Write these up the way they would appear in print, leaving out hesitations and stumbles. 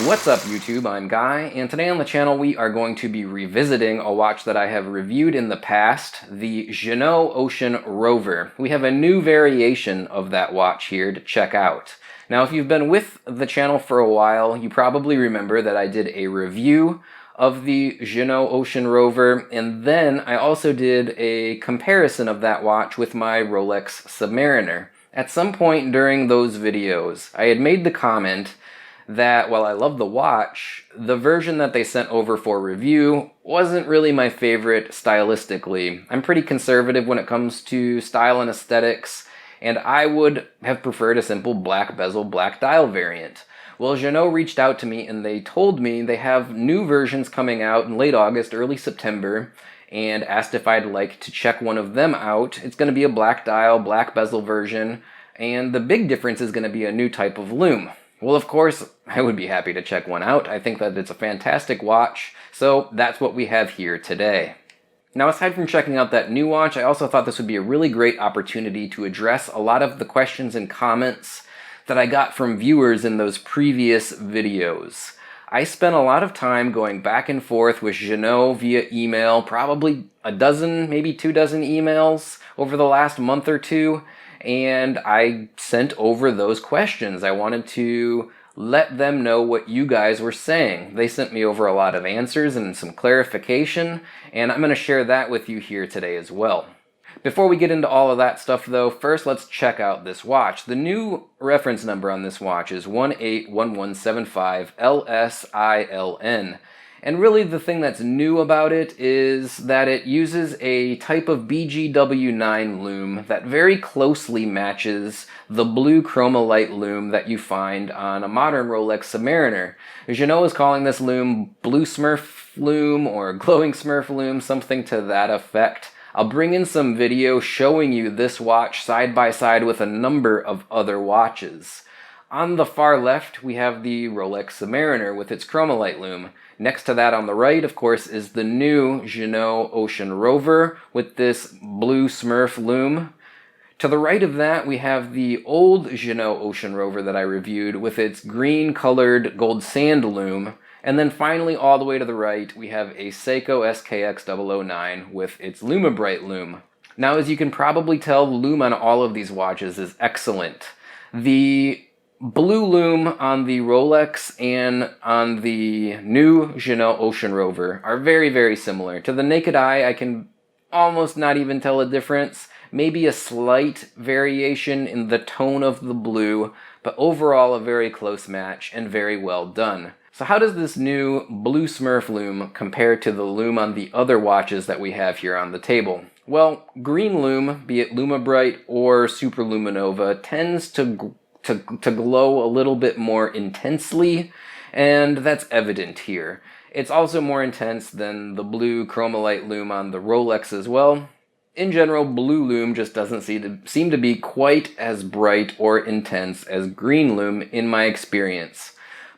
What's up YouTube, I'm Guy, and today on the channel we are going to be revisiting a watch that I have reviewed in the past, the Ginault Ocean Rover. We have a new variation of that watch here to check out. Now if you've been with the channel for a while, you probably remember that I did a review of the Ginault Ocean Rover, and then I also did a comparison of that watch with my Rolex Submariner. At some point during those videos, I had made the comment that while I love the watch, the version that they sent over for review wasn't really my favorite stylistically. I'm pretty conservative when it comes to style and aesthetics, and I would have preferred a simple black bezel, black dial variant. Well, Ginault reached out to me and they told me they have new versions coming out in late August, early September, and asked if I'd like to check one of them out. It's going to be a black dial, black bezel version, and the big difference is going to be a new type of lume. Well, of course, I would be happy to check one out. I think that it's a fantastic watch, so that's what we have here today. Now, aside from checking out that new watch, I also thought this would be a really great opportunity to address a lot of the questions and comments that I got from viewers in those previous videos. I spent a lot of time going back and forth with Ginault via email, probably a dozen, maybe 24 emails over the last month or two, and I sent over those questions. I wanted to let them know what you guys were saying. They sent me over a lot of answers and some clarification, and I'm going to share that with you here today as well. Before we get into all of that stuff though, first let's check out this watch. The new reference number on this watch is 181175LSILN. And really the thing that's new about it is that it uses a type of BGW9 lume that very closely matches the blue chromolite lume that you find on a modern Rolex Submariner. Ginault is calling this lume Blue Smurf Lume or Glowing Smurf Lume, something to that effect. I'll bring in some video showing you this watch side by side with a number of other watches. On the far left, we have the Rolex Submariner with its chromolite lume. Next to that on the right, of course, is the new Ginault Ocean Rover with this blue Smurf lume. To the right of that, we have the old Ginault Ocean Rover that I reviewed with its green-colored gold sand lume. And then finally, all the way to the right, we have a Seiko SKX009 with its LumeBrite lume. Now, as you can probably tell, the lume on all of these watches is excellent. The blue lume on the Rolex and on the new Ginault Ocean Rover are very, very similar. To the naked eye, I can almost not even tell a difference. Maybe a slight variation in the tone of the blue, but overall a very close match and very well done. So how does this new blue Smurf lume compare to the lume on the other watches that we have here on the table? Well, green lume, be it LumeBrite or Superluminova, tends to glow a little bit more intensely, and that's evident here. It's also more intense than the blue chromolite lume on the Rolex as well. In general, blue lume just doesn't seem to be quite as bright or intense as green lume in my experience.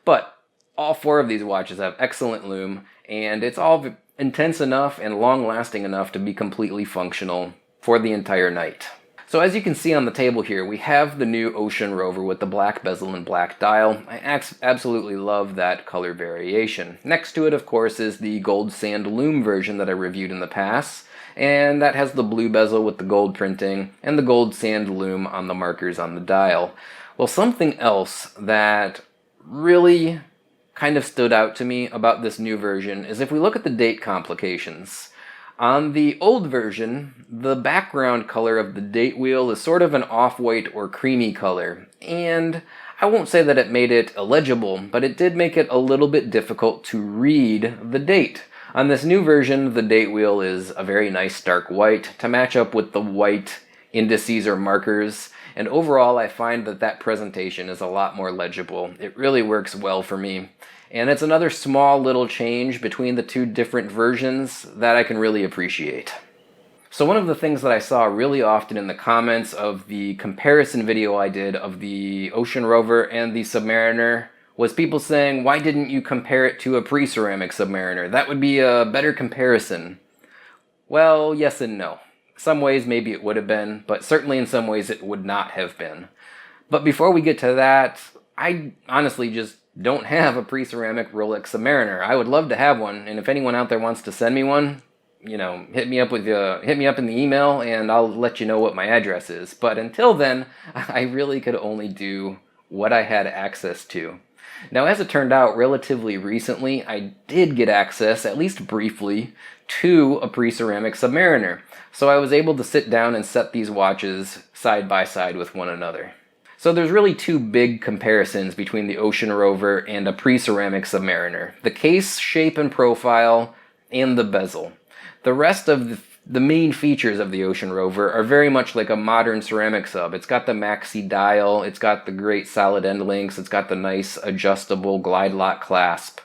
But all four of these watches have excellent lume, and it's all intense enough and long-lasting enough to be completely functional for the entire night. So as you can see on the table here, we have the new Ocean Rover with the black bezel and black dial. I absolutely love that color variation. Next to it, of course, is the gold sand lume version that I reviewed in the past, and that has the blue bezel with the gold printing and the gold sand lume on the markers on the dial. Well, something else that really kind of stood out to me about this new version is if we look at the date complications. On the old version, the background color of the date wheel is sort of an off-white or creamy color, and I won't say that it made it illegible, but it did make it a little bit difficult to read the date. On this new version, the date wheel is a very nice stark white to match up with the white indices or markers, and overall I find that that presentation is a lot more legible. It really works well for me. And it's another small little change between the two different versions that I can really appreciate. So one of the things that I saw really often in the comments of the comparison video I did of the Ocean Rover and the Submariner was people saying, why didn't you compare it to a pre-ceramic Submariner? That would be a better comparison. Well, yes and no. Some ways maybe it would have been, but certainly in some ways it would not have been. But before we get to that, I honestly just don't have a pre-ceramic Rolex Submariner. I would love to have one, and if anyone out there wants to send me one, you know, hit me up in the email, and I'll let you know what my address is. But until then, I really could only do what I had access to. Now, as it turned out, relatively recently, I did get access, at least briefly, to a pre-ceramic Submariner. So I was able to sit down and set these watches side by side with one another. So there's really two big comparisons between the Ocean Rover and a pre-ceramic Submariner: the case shape and profile and the bezel. The rest of the main features of the Ocean Rover are very much like a modern ceramic sub. It's got the maxi dial, it's got the great solid end links, it's got the nice adjustable glide lock clasp.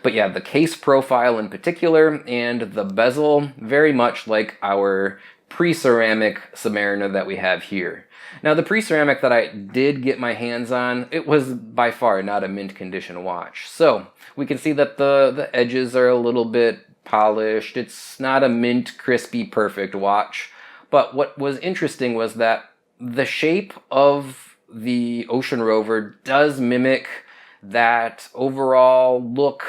But yeah, the case profile in particular and the bezel, very much like our pre-ceramic Submariner that we have here. Now, the pre-ceramic that I did get my hands on, it was by far not a mint condition watch. So we can see that the edges are a little bit polished. It's not a mint, crispy, perfect watch. But what was interesting was that the shape of the Ocean Rover does mimic that overall look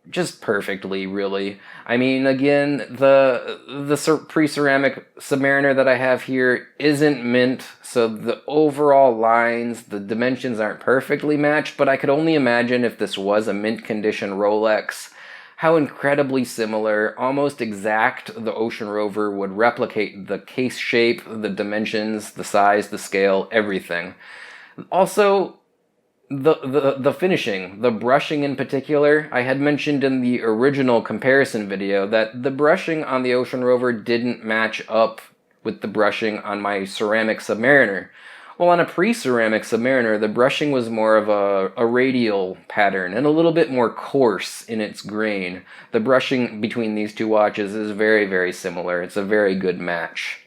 just perfectly, really. I mean, again, the pre-ceramic Submariner that I have here isn't mint, so the overall lines, the dimensions aren't perfectly matched, but I could only imagine if this was a mint condition Rolex, how incredibly similar, almost exact, the Ocean Rover would replicate the case shape, the dimensions, the size, the scale, everything. Also, the finishing, the brushing in particular, I had mentioned in the original comparison video that the brushing on the Ocean Rover didn't match up with the brushing on my ceramic Submariner. Well, on a pre-ceramic Submariner, the brushing was more of a radial pattern and a little bit more coarse in its grain. The brushing between these two watches is very, very similar. It's a very good match.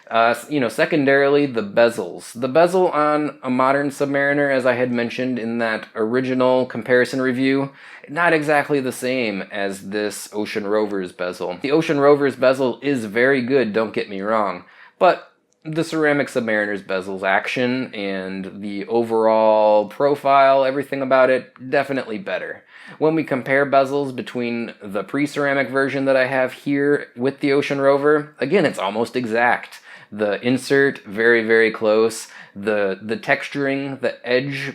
Secondarily, the bezels. The bezel on a modern Submariner, as I had mentioned in that original comparison review, not exactly the same as this Ocean Rover's bezel. The Ocean Rover's bezel is very good, don't get me wrong, but the ceramic Submariner's bezel's action and the overall profile, everything about it, definitely better. When we compare bezels between the pre-ceramic version that I have here with the Ocean Rover, again, it's almost exact. The insert, very, very close. The texturing, the edge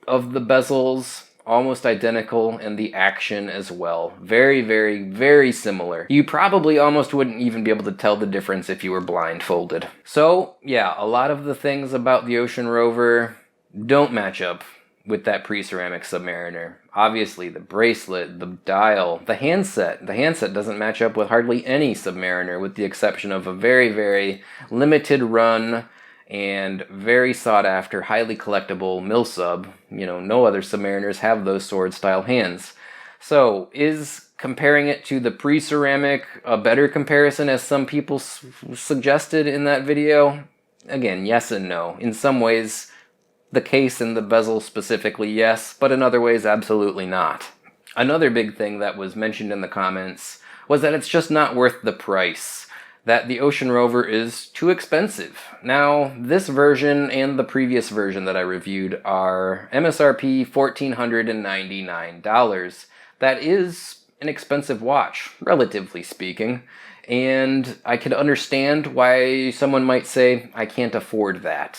of the bezels, almost identical, and the action as well. Very, very, very similar. You probably almost wouldn't even be able to tell the difference if you were blindfolded. So, yeah, a lot of the things about the Ocean Rover don't match up with that pre-ceramic Submariner. Obviously, the bracelet, the dial, the handset. The handset doesn't match up with hardly any Submariner, with the exception of a very, very limited run and very sought-after, highly collectible Milsub. You know, no other Submariners have those sword-style hands. So, is comparing it to the pre-ceramic a better comparison, as some people suggested in that video? Again, yes and no. In some ways, the case and the bezel specifically, yes, but in other ways, absolutely not. Another big thing that was mentioned in the comments was that it's just not worth the price, that the Ocean Rover is too expensive. Now, this version and the previous version that I reviewed are MSRP $1,499. That is an expensive watch, relatively speaking, and I could understand why someone might say, I can't afford that.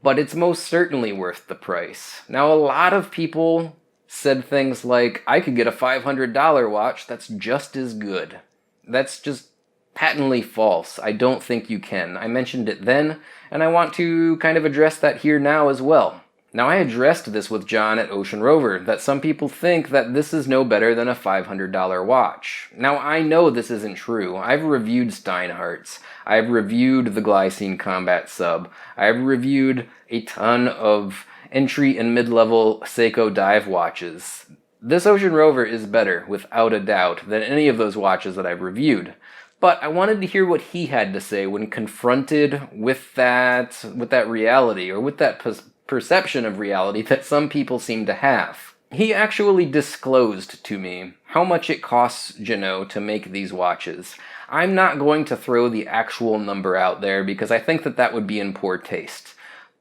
But it's most certainly worth the price. Now, a lot of people said things like, I could get a $500 watch that's just as good. That's just patently false. I don't think you can. I mentioned it then, and I want to kind of address that here now as well. Now, I addressed this with John at Ocean Rover, that some people think that this is no better than a $500 watch. Now, I know this isn't true. I've reviewed Steinhardt's. I've reviewed the Glycine Combat Sub. I've reviewed a ton of entry and mid-level Seiko dive watches. This Ocean Rover is better, without a doubt, than any of those watches that I've reviewed. But I wanted to hear what he had to say when confronted with that reality, or with that perception of reality that some people seem to have. He actually disclosed to me how much it costs Ginault to make these watches. I'm not going to throw the actual number out there because I think that would be in poor taste.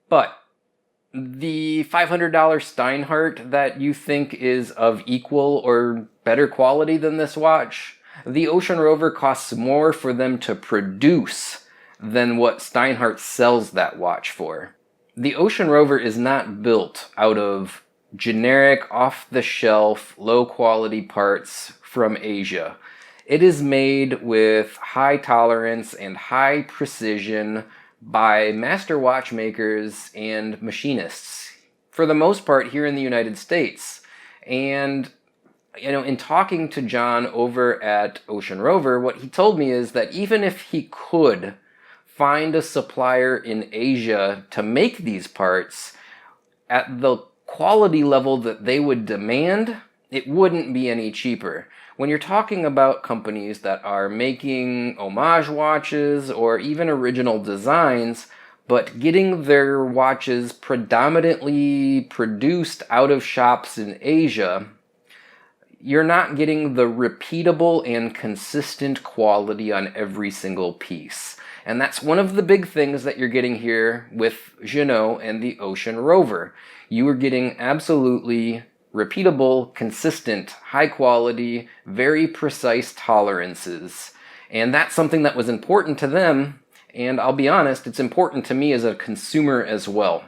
But the $500 Steinhardt that you think is of equal or better quality than this watch, the Ocean Rover costs more for them to produce than what Steinhardt sells that watch for. The Ocean Rover is not built out of generic, off-the-shelf, low-quality parts from Asia. It is made with high tolerance and high precision by master watchmakers and machinists, for the most part here in the United States. And, you know, in talking to John over at Ocean Rover, what he told me is that even if he could find a supplier in Asia to make these parts at the quality level that they would demand, it wouldn't be any cheaper. When you're talking about companies that are making homage watches or even original designs, but getting their watches predominantly produced out of shops in Asia, you're not getting the repeatable and consistent quality on every single piece. And that's one of the big things that you're getting here with Ginault and the Ocean Rover. You are getting absolutely repeatable, consistent, high quality, very precise tolerances. And that's something that was important to them, and I'll be honest, it's important to me as a consumer as well.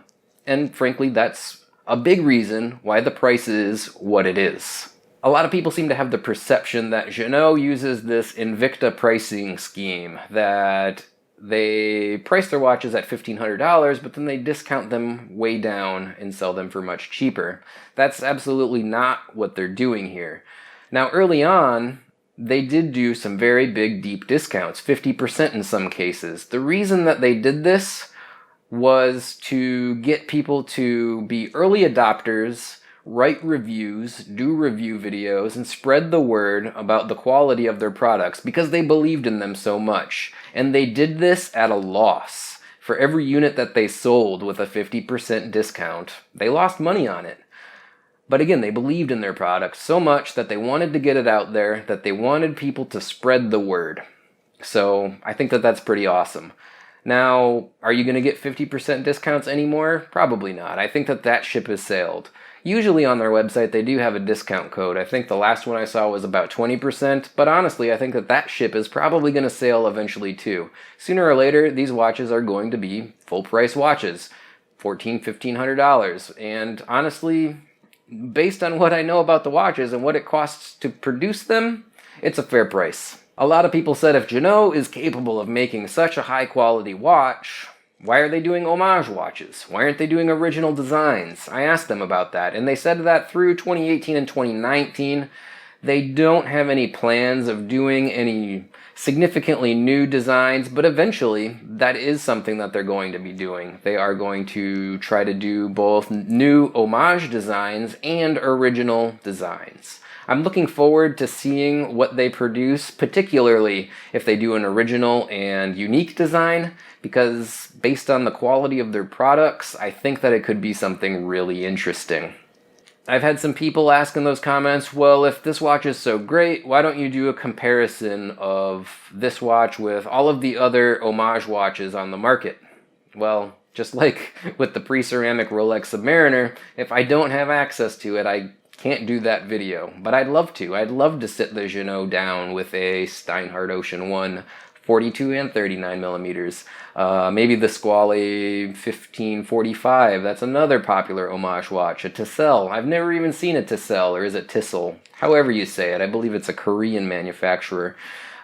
And frankly, that's a big reason why the price is what it is. A lot of people seem to have the perception that Ginault uses this Invicta pricing scheme, that they price their watches at $1,500, but then they discount them way down and sell them for much cheaper. That's absolutely not what they're doing here. Now, early on, they did do some very big, deep discounts, 50% in some cases. The reason that they did this was to get people to be early adopters, write reviews, do review videos, and spread the word about the quality of their products because they believed in them so much. And they did this at a loss. For every unit that they sold with a 50% discount, they lost money on it. But again, they believed in their products so much that they wanted to get it out there, that they wanted people to spread the word. So I think that that's pretty awesome. Now, are you going to get 50% discounts anymore? Probably not. I think that that ship has sailed. Usually on their website, they do have a discount code. I think the last one I saw was about 20%, but honestly, I think that that ship is probably going to sail eventually too. Sooner or later, these watches are going to be full-price watches, $1,400, $1,500, and honestly, based on what I know about the watches and what it costs to produce them, it's a fair price. A lot of people said if Ginault is capable of making such a high-quality watch, why are they doing homage watches? Why aren't they doing original designs? I asked them about that, and they said that through 2018 and 2019, they don't have any plans of doing any significantly new designs, but eventually that is something that they're going to be doing. They are going to try to do both new homage designs and original designs. I'm looking forward to seeing what they produce, particularly if they do an original and unique design, because based on the quality of their products, I think that it could be something really interesting. I've had some people ask in those comments, well, if this watch is so great, why don't you do a comparison of this watch with all of the other homage watches on the market? Well, just like with the pre-ceramic Rolex Submariner, if I don't have access to it, I can't do that video. But I'd love to. I'd love to sit the Ginault down with a Steinhardt Ocean 1 42 and 39 millimeters. Maybe the Squale 1545. That's another popular homage watch. A Tissel. I've never even seen a Tissel, or is it Tissel? However you say it. I believe it's a Korean manufacturer.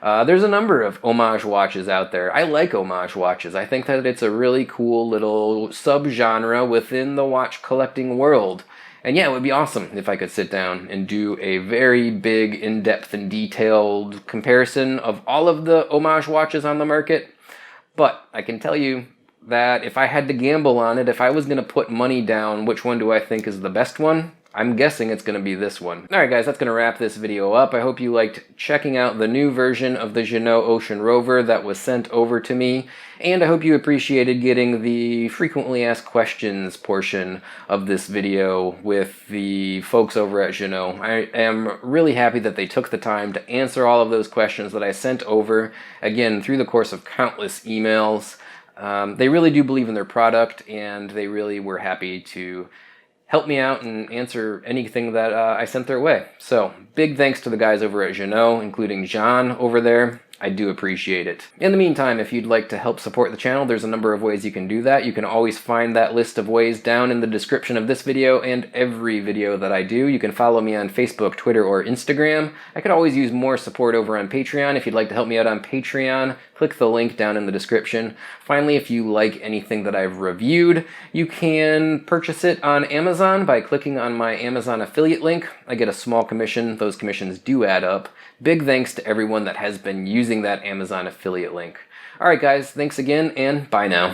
There's a number of homage watches out there. I like homage watches. I think that it's a really cool little subgenre within the watch collecting world. And yeah, it would be awesome if I could sit down and do a very big, in-depth, and detailed comparison of all of the homage watches on the market. But I can tell you that if I had to gamble on it, if I was going to put money down, which one do I think is the best one? I'm guessing it's going to be this one. Alright guys, that's going to wrap this video up. I hope you liked checking out the new version of the Ginault Ocean Rover that was sent over to me. And I hope you appreciated getting the frequently asked questions portion of this video with the folks over at Ginault. I am really happy that they took the time to answer all of those questions that I sent over, again, through the course of countless emails. They really do believe in their product, and they really were happy to help me out and answer anything that I sent their way. So big thanks to the guys over at Ginault, including John over there. I do appreciate it. In the meantime, if you'd like to help support the channel, there's a number of ways you can do that. You can always find that list of ways down in the description of this video and every video that I do. You can follow me on Facebook, Twitter, or Instagram. I could always use more support over on Patreon. If you'd like to help me out on Patreon, click the link down in the description. Finally, if you like anything that I've reviewed, you can purchase it on Amazon by clicking on my Amazon affiliate link. I get a small commission. Those commissions do add up. Big thanks to everyone that has been using that Amazon affiliate link. All right, guys, thanks again, and bye now.